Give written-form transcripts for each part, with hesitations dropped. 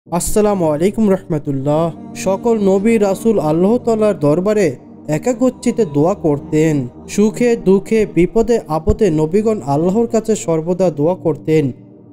আসসালামু আলাইকুম রহমতুল্লাহ। সকল নবী রাসূল আল্লাহ তাআলার দরবারে একাগ্রচিত্তে দোয়া করতেন। সুখে দুঃখে বিপদে আপদে নবীগণ আল্লাহর কাছে সর্বদা দোয়া করতেন।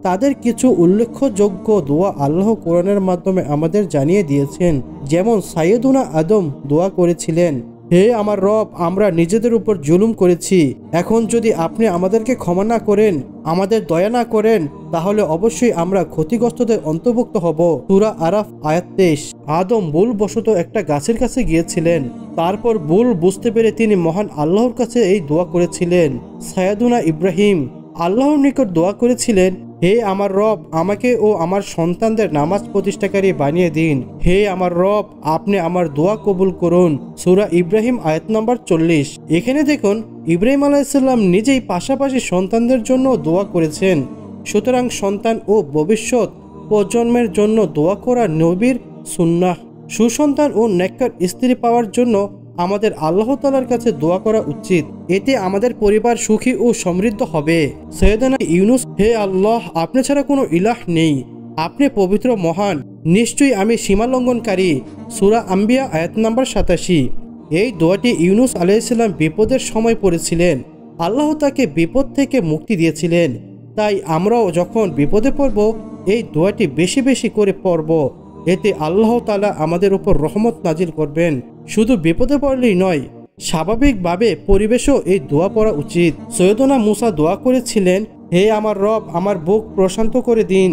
তাদের কিছু উল্লেখযোগ্য দোয়া আল্লাহ কোরআনের মাধ্যমে আমাদের জানিয়ে দিয়েছেন। যেমন সাইয়েদুনা আদম দোয়া করেছিলেন, হে আমার রব, আমরা নিজেদের উপর জুলুম করেছি। এখন যদি আপনি আমাদেরকে ক্ষমা না করেন, আমাদের দয়া না করেন, তাহলে অবশ্যই আমরা ক্ষতিগ্রস্তদের অন্তর্ভুক্ত হব। সূরা আরাফ আয়াত 23। আদম ভুলবশত একটা গাছের কাছে গিয়েছিলেন। তারপর ভুল বুঝতে পেরে তিনি মহান আল্লাহর কাছে এই দোয়া করেছিলেন। সাইয়েদুনা ইব্রাহিম আল্লাহর নিকট দোয়া করেছিলেন, হে আমার রব, আমাকে ও আমার সন্তানদের নামাজ প্রতিষ্ঠাকারী বানিয়ে দিন। হে আমার রব, আপনি আমার দোয়া কবুল করুন। সূরা ইব্রাহিম আয়াত নম্বর 40। এখানে দেখুন, ইব্রাহিম আলাইহিসসালাম নিজেই পাশাপাশি সন্তানদের জন্য দোয়া করেছেন। সুতরাং সন্তান ও ভবিষ্যৎ প্রজন্মের জন্য দোয়া করা নবীর সুন্নাহ। সুসন্তান ও নেককার স্ত্রী পাওয়ার জন্য আমাদের আল্লাহ তাআলার কাছে দোয়া করা উচিত। এতে আমাদের পরিবার সুখী ও সমৃদ্ধ হবে। সৈয়দনা ইউনুস, হে আল্লাহ, আপনি ছাড়া কোনো ইলাহ নেই, আপনি পবিত্র মহান, নিশ্চয়ই আমি সীমালঙ্ঘনকারী। সূরা আম্বিয়া আয়াত নম্বর 87। এই দোয়াটি ইউনুস আলাইহিসসালাম বিপদের সময় পড়েছিলেন। আল্লাহ তাকে বিপদ থেকে মুক্তি দিয়েছিলেন। তাই আমরাও যখন বিপদে পড়ব, এই দোয়াটি বেশি বেশি করে পড়ব। এতে আল্লাহ তাআলা আমাদের উপর রহমত নাজিল করবেন। শুধু বিপদে পড়লেই নয়, স্বাভাবিকভাবে পরিবেশও এই দোয়া পড়া উচিত। সৈয়দনা মুসা দোয়া করেছিলেন, হে আমার রব, আমার বুক প্রশান্ত করে দিন,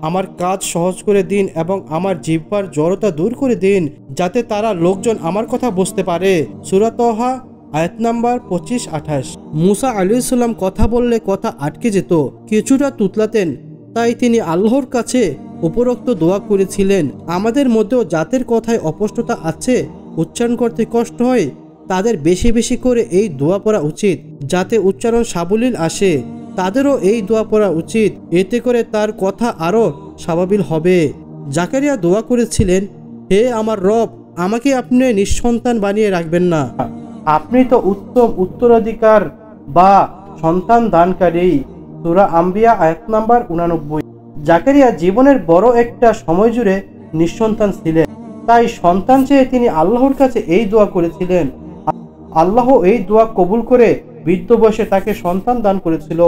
আমার কাজ সহজ করে দিন এবং আমার জিহ্বার জড়তা দূর করে দিন, যাতে তারা লোকজন আমার কথা বুঝতে পারে। সূরা তাহা আয়াত নাম্বার 25-28। মুসা আলাইহিস সালাম কথা বললে কথা আটকে যেত, কিছুটা তুতলাতেন। তাই তিনি আল্লাহর কাছে উপরোক্ত দোয়া করেছিলেন। আমাদের মধ্যেও যাদের কথায় অস্পষ্টতা আছে, উচ্চারণ করতে কষ্ট হয়, তাদের বেশি বেশি করে এই দোয়া পড়া উচিত। যাতে উচ্চারণ সাবলীল আসে, তাদেরও এই দোয়া পড়া উচিত। এতে করে তার কথা আরও স্বাভাবিক হবে। জাকারিয়া দোয়া করেছিলেন, হে আমার রব, আমাকে আপনি নিঃসন্তান বানিয়ে রাখবেন না, আপনি তো উত্তম উত্তরাধিকার বা সন্তান দানকারী। সূরা আম্বিয়া আয়াত নাম্বার 89। জাকারিয়া জীবনের বড় একটা সময় জুড়ে নিঃসন্তান ছিলেন। তাই সন্তান চেয়ে তিনি আল্লাহর কাছে এই দোয়া করেছিলেন। আল্লাহ এই দোয়া কবুল করে বৃদ্ধ বয়সে তাকে সন্তান দান করেছিল।